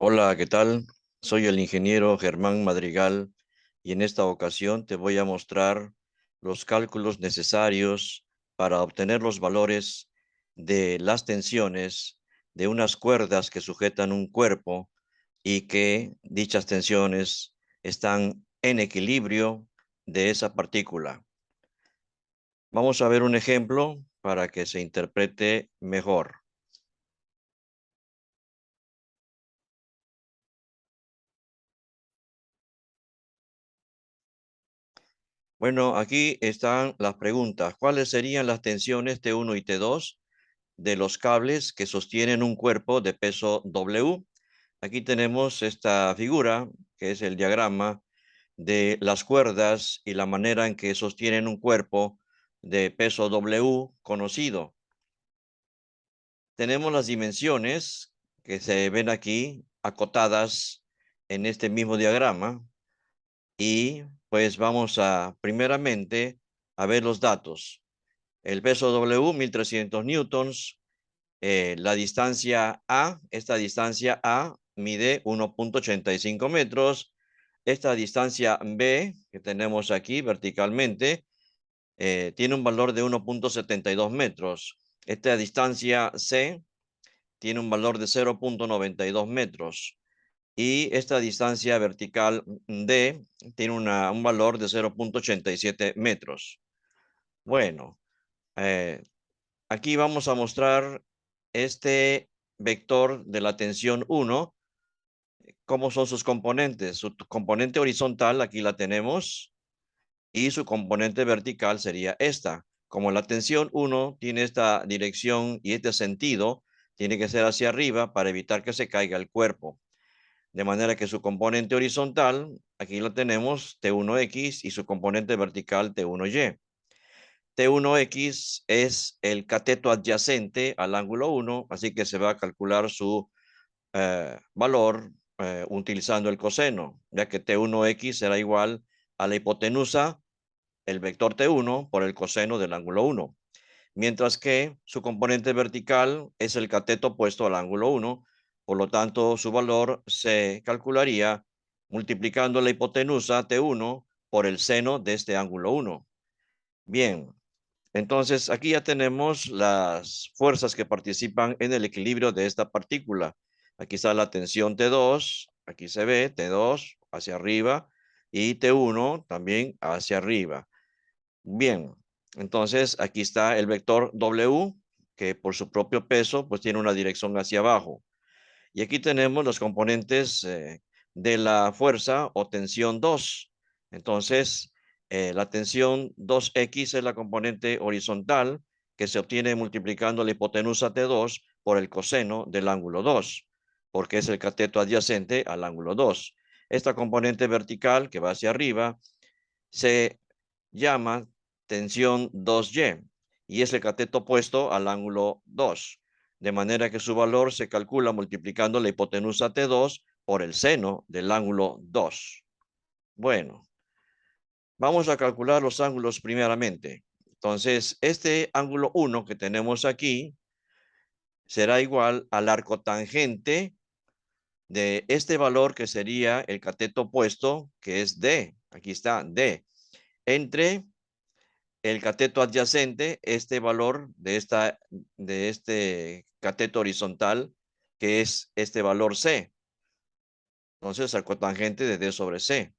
Hola, ¿qué tal? Soy el ingeniero Germán Madrigal y en esta ocasión te voy a mostrar los cálculos necesarios para obtener los valores de las tensiones de unas cuerdas que sujetan un cuerpo y que dichas tensiones están en equilibrio de esa partícula. Vamos a ver un ejemplo para que se interprete mejor. Bueno, aquí están las preguntas. ¿Cuáles serían las tensiones T1 y T2 de los cables que sostienen un cuerpo de peso W? Aquí tenemos esta figura, que es el diagrama de las cuerdas y la manera en que sostienen un cuerpo de peso W conocido. Tenemos las dimensiones que se ven aquí acotadas en este mismo diagrama. Y pues vamos a primeramente a ver los datos. El peso W, 1300 newtons. La distancia A, esta distancia A mide 1.85 metros. Esta distancia B, que tenemos aquí verticalmente, tiene un valor de 1.72 metros. Esta distancia C tiene un valor de 0.92 metros. Y esta distancia vertical D tiene un valor de 0.87 metros. Bueno, eh, aquí vamos a mostrar este vector de la tensión 1, cómo son sus componentes. Su componente horizontal, aquí la tenemos, y su componente vertical sería esta. Como la tensión 1 tiene esta dirección y este sentido, tiene que ser hacia arriba para evitar que se caiga el cuerpo. De manera que su componente horizontal, aquí lo tenemos, T1X, y su componente vertical, T1Y. T1X es el cateto adyacente al ángulo 1, así que se va a calcular su valor utilizando el coseno, ya que T1X será igual a la hipotenusa, el vector T1, por el coseno del ángulo 1. Mientras que su componente vertical es el cateto opuesto al ángulo 1, por lo tanto su valor se calcularía multiplicando la hipotenusa T1 por el seno de este ángulo 1. Bien, entonces aquí ya tenemos las fuerzas que participan en el equilibrio de esta partícula. Aquí está la tensión T2, aquí se ve T2 hacia arriba y T1 también hacia arriba. Bien, entonces aquí está el vector W, que por su propio peso, pues tiene una dirección hacia abajo. Y aquí tenemos los componentes de la fuerza o tensión 2. Entonces, la tensión 2X es la componente horizontal que se obtiene multiplicando la hipotenusa T2 por el coseno del ángulo 2, porque es el cateto adyacente al ángulo 2. Esta componente vertical que va hacia arriba se llama tensión 2Y y es el cateto opuesto al ángulo 2, de manera que su valor se calcula multiplicando la hipotenusa T2 por el seno del ángulo 2. Bueno, vamos a calcular los ángulos primeramente. Entonces, este ángulo 1 que tenemos aquí será igual al arco tangente de este valor que sería el cateto opuesto, que es D. Aquí está, D. Entre el cateto adyacente, este valor de este cateto horizontal, que es este valor C. Entonces, el cotangente de D sobre C.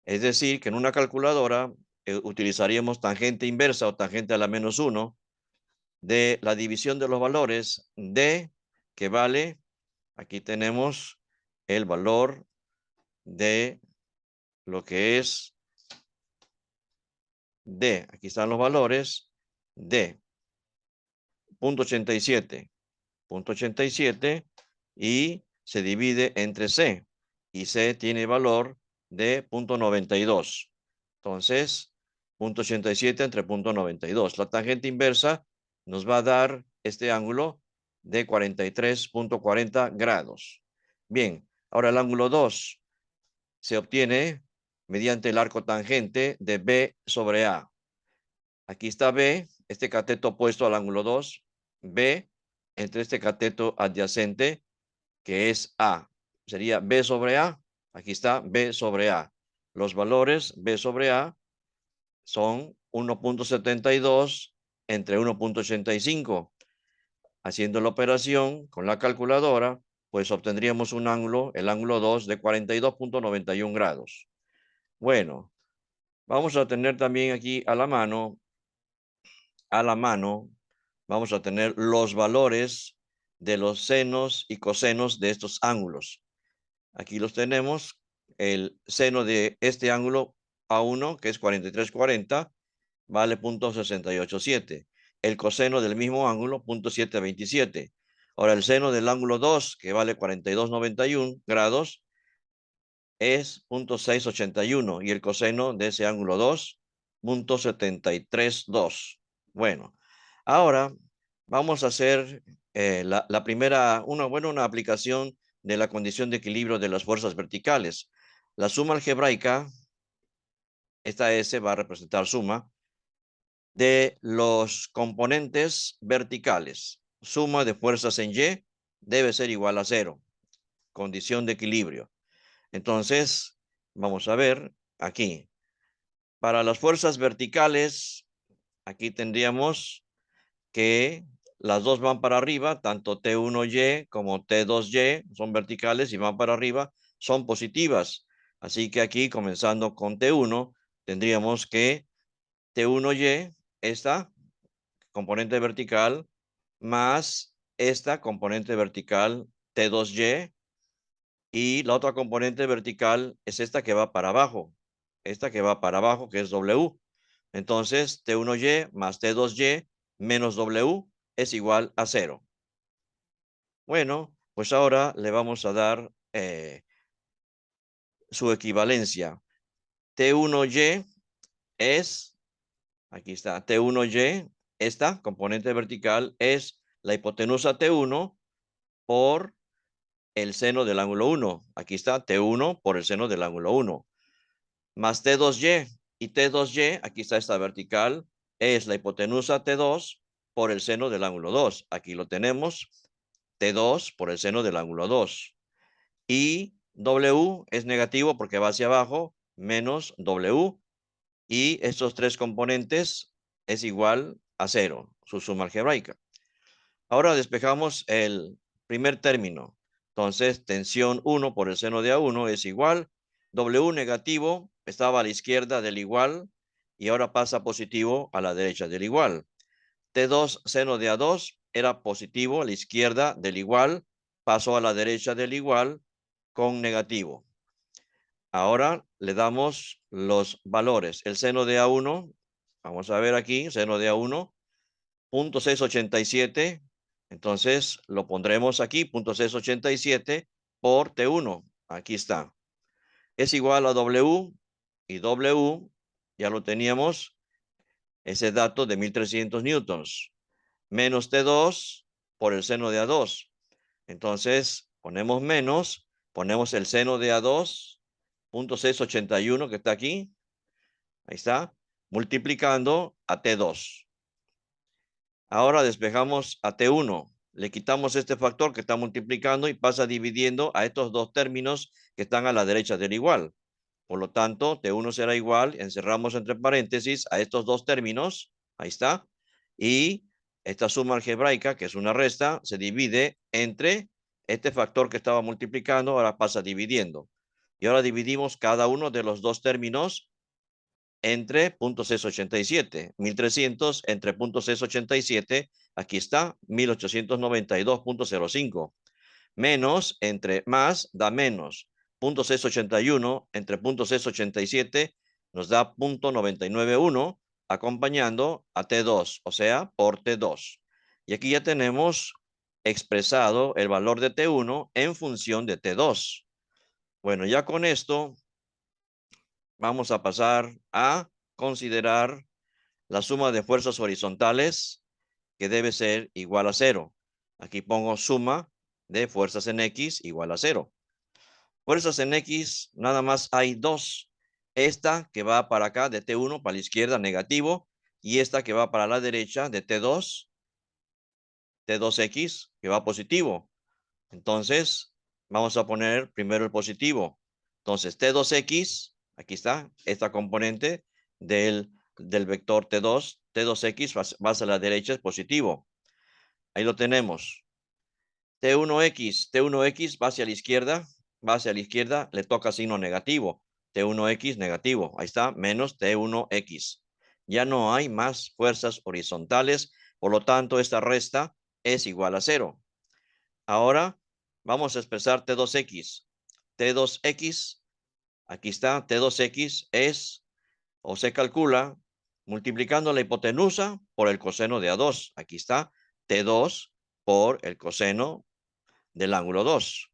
Es decir, que en una calculadora utilizaríamos tangente inversa o tangente a la menos 1 de la división de los valores D, que vale, aquí tenemos el valor de lo que es D. Aquí están los valores D. 0.87. 0.87 y se divide entre C. Y C tiene valor de 0.92. Entonces, 0.87 entre 0.92. La tangente inversa nos va a dar este ángulo de 43.40 grados. Bien, ahora el ángulo 2 se obtiene mediante el arco tangente de B sobre A. Aquí está B, este cateto opuesto al ángulo 2, B entre este cateto adyacente que es A. Sería B sobre A. Aquí está B sobre A. Los valores B sobre A son 1.72 entre 1.85. Haciendo la operación con la calculadora, pues obtendríamos un ángulo, el ángulo 2, de 42.91 grados. Bueno, vamos a tener también aquí a la mano, vamos a tener los valores de los senos y cosenos de estos ángulos. Aquí los tenemos. El seno de este ángulo A1, que es 4340, vale 0.687. El coseno del mismo ángulo, 0.727. Ahora, el seno del ángulo 2, que vale 4291 grados, es 0.681. Y el coseno de ese ángulo 2, 0.732. Bueno, ahora vamos a hacer la primera, una aplicación de la condición de equilibrio de las fuerzas verticales. La suma algebraica, esta S va a representar suma de los componentes verticales. Suma de fuerzas en Y debe ser igual a 0. Condición de equilibrio. Entonces, vamos a ver aquí. Para las fuerzas verticales, aquí tendríamos que las dos van para arriba, tanto T1Y como T2Y son verticales y van para arriba, son positivas. Así que aquí, comenzando con T1, tendríamos que T1Y, esta componente vertical, más esta componente vertical T2Y, y la otra componente vertical es esta que va para abajo, que es W. Entonces, T1Y más T2Y menos W es igual a 0. Bueno, pues ahora le vamos a dar su equivalencia. T1Y es, aquí está, T1Y, esta componente vertical es la hipotenusa T1 por el seno del ángulo 1. Aquí está T1 por el seno del ángulo 1. Más T2Y. Y T2Y, aquí está esta vertical, es la hipotenusa T2 por el seno del ángulo 2. Aquí lo tenemos, T2 por el seno del ángulo 2. Y W es negativo porque va hacia abajo, menos W. Y estos tres componentes es igual a 0, su suma algebraica. Ahora despejamos el primer término. Entonces, tensión 1 por el seno de A1 es igual. W negativo estaba a la izquierda del igual y ahora pasa positivo a la derecha del igual. T2 seno de A2 era positivo a la izquierda del igual, pasó a la derecha del igual con negativo. Ahora le damos los valores. El seno de A1, vamos a ver aquí, seno de A1, 0.687. Entonces lo pondremos aquí, 0.687 por T1. Aquí está. Es igual a W, y W ya lo teníamos, ese dato de 1300 newtons, menos T2 por el seno de A2. Entonces ponemos menos, ponemos el seno de A2, 0.681 que está aquí, ahí está, multiplicando a T2. Ahora despejamos a T1. Le quitamos este factor que está multiplicando y pasa dividiendo a estos dos términos que están a la derecha del igual. Por lo tanto, T1 será igual, encerramos entre paréntesis a estos dos términos, ahí está, y esta suma algebraica, que es una resta, se divide entre este factor que estaba multiplicando, ahora pasa dividiendo. Y ahora dividimos cada uno de los dos términos entre 0.687, 1300 entre 0.687, aquí está, 1892.05, menos entre más da menos, 0.681 entre 0.687 nos da 0.991, acompañando a T2, o sea, por T2. Y aquí ya tenemos expresado el valor de T1 en función de T2. Bueno, ya con esto vamos a pasar a considerar la suma de fuerzas horizontales, que debe ser igual a 0. Aquí pongo suma de fuerzas en X igual a 0. Fuerzas en X, nada más hay dos. Esta que va para acá de T1 para la izquierda, negativo, y esta que va para la derecha de T2, T2X, que va positivo. Entonces, vamos a poner primero el positivo. Entonces, T2X, aquí está, esta componente del vector T2, T2X va hacia la derecha, es positivo. Ahí lo tenemos. T1X va hacia la izquierda, le toca signo negativo. T1X negativo, ahí está, menos T1X. Ya no hay más fuerzas horizontales, por lo tanto, esta resta es igual a 0. Ahora vamos a expresar T2X. T2X, aquí está, T2X es, o se calcula, multiplicando la hipotenusa por el coseno de A2. Aquí está, T2 por el coseno del ángulo 2.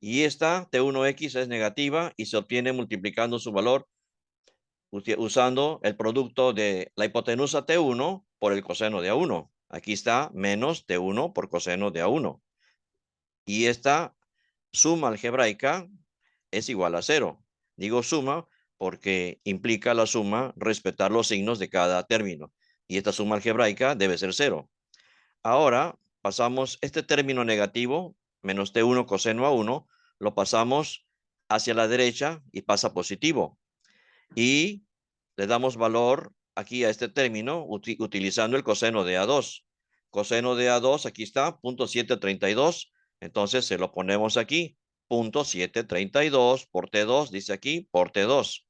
Y esta T1X es negativa y se obtiene multiplicando su valor usando el producto de la hipotenusa T1 por el coseno de A1. Aquí está menos T1 por coseno de A1. Y esta suma algebraica es igual a 0. Digo suma porque implica la suma respetar los signos de cada término. Y esta suma algebraica debe ser 0. Ahora pasamos este término negativo, menos T1 coseno A1, lo pasamos hacia la derecha y pasa positivo. Y le damos valor aquí a este término utilizando el coseno de A2. Coseno de A2, aquí está, 0.732. Entonces se lo ponemos aquí, 0.732 por T2, dice aquí, por T2.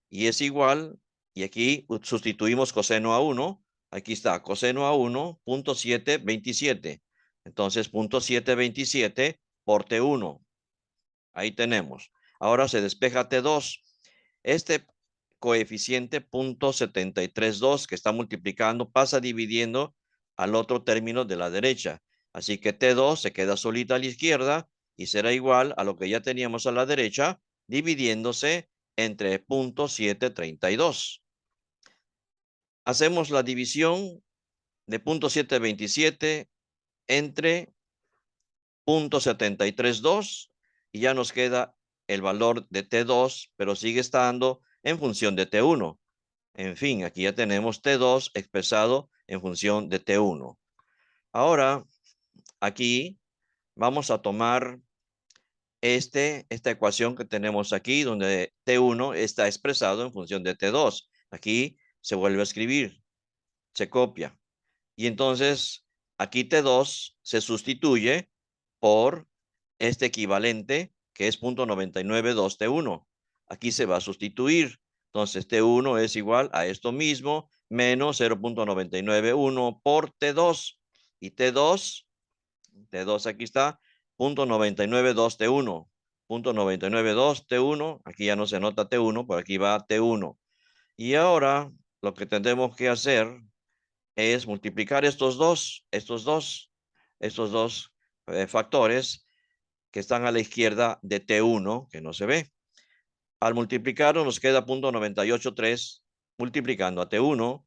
Y es igual, y aquí sustituimos coseno A1. Aquí está, coseno A1, 0.727. Entonces, 0.727 por T1. Ahí tenemos. Ahora se despeja T2. Este coeficiente 0.732 que está multiplicando pasa dividiendo al otro término de la derecha. Así que T2 se queda solita a la izquierda y será igual a lo que ya teníamos a la derecha, dividiéndose entre 0.732. Hacemos la división de 0.727 entre 0.732 y ya nos queda el valor de T2, pero sigue estando en función de T1. En fin, aquí ya tenemos T2 expresado en función de T1. Ahora, aquí vamos a tomar esta ecuación que tenemos aquí, donde T1 está expresado en función de T2. Aquí se vuelve a escribir, se copia. Y entonces, aquí T2 se sustituye por este equivalente, que es 0.992 T1. Aquí se va a sustituir. Entonces, T1 es igual a esto mismo, menos 0.991 por T2. Y T2 aquí está, 0.992 T1. 0.992 T1, aquí ya no se nota T1, por aquí va T1. Y ahora lo que tendremos que hacer es multiplicar estos dos factores que están a la izquierda de T1, que no se ve. Al multiplicarlo nos queda 0.983 multiplicando a T1.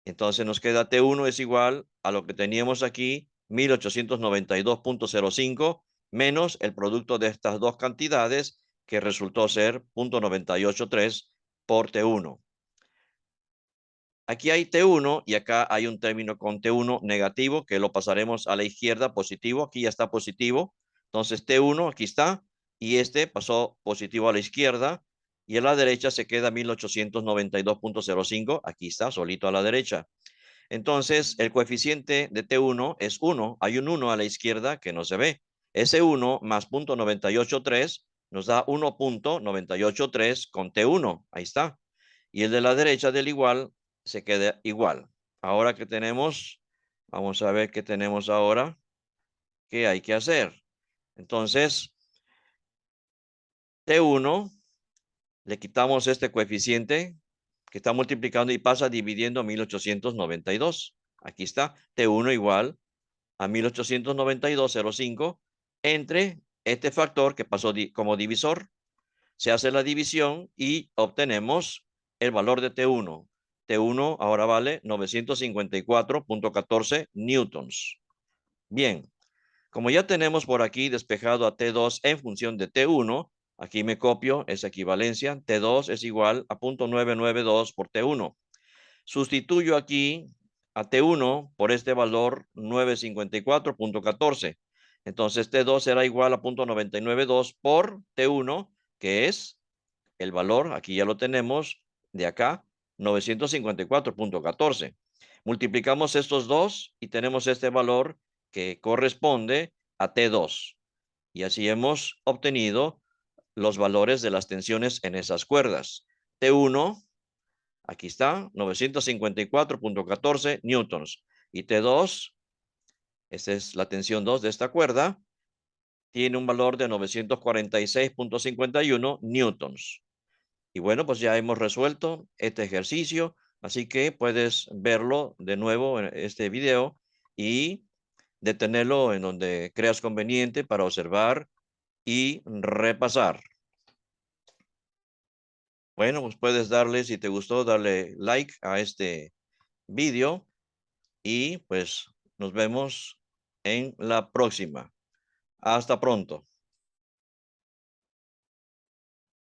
Entonces nos queda T1 es igual a lo que teníamos aquí, 1892.05 menos el producto de estas dos cantidades que resultó ser 0.983 por T1. Aquí hay T1 y acá hay un término con T1 negativo que lo pasaremos a la izquierda positivo. Aquí ya está positivo. Entonces T1 aquí está y este pasó positivo a la izquierda y a la derecha se queda 1892.05. Aquí está solito a la derecha. Entonces el coeficiente de T1 es 1. Hay un 1 a la izquierda que no se ve. Ese 1 más 0.983 nos da 1.983 con T1. Ahí está. Y el de la derecha del igual se queda igual. Ahora que tenemos, vamos a ver qué tenemos ahora, qué hay que hacer. Entonces, T1, le quitamos este coeficiente que está multiplicando y pasa dividiendo 1892. Aquí está, T1 igual a 1892,05 entre este factor que pasó como divisor. Se hace la división y obtenemos el valor de T1. T1 ahora vale 954.14 newtons. Bien, como ya tenemos por aquí despejado a T2 en función de T1, aquí me copio esa equivalencia. T2 es igual a 0.992 por T1. Sustituyo aquí a T1 por este valor 954.14. Entonces T2 será igual a 0.992 por T1, que es el valor, aquí ya lo tenemos, de acá, 954.14. Multiplicamos estos dos y tenemos este valor que corresponde a T2. Y así hemos obtenido los valores de las tensiones en esas cuerdas. T1, aquí está, 954.14 newtons. Y T2, esta es la tensión 2 de esta cuerda, tiene un valor de 946.51 newtons. Y bueno, pues ya hemos resuelto este ejercicio, así que puedes verlo de nuevo en este video y detenerlo en donde creas conveniente para observar y repasar. Bueno, pues puedes darle, si te gustó, darle like a este video y pues nos vemos en la próxima. Hasta pronto.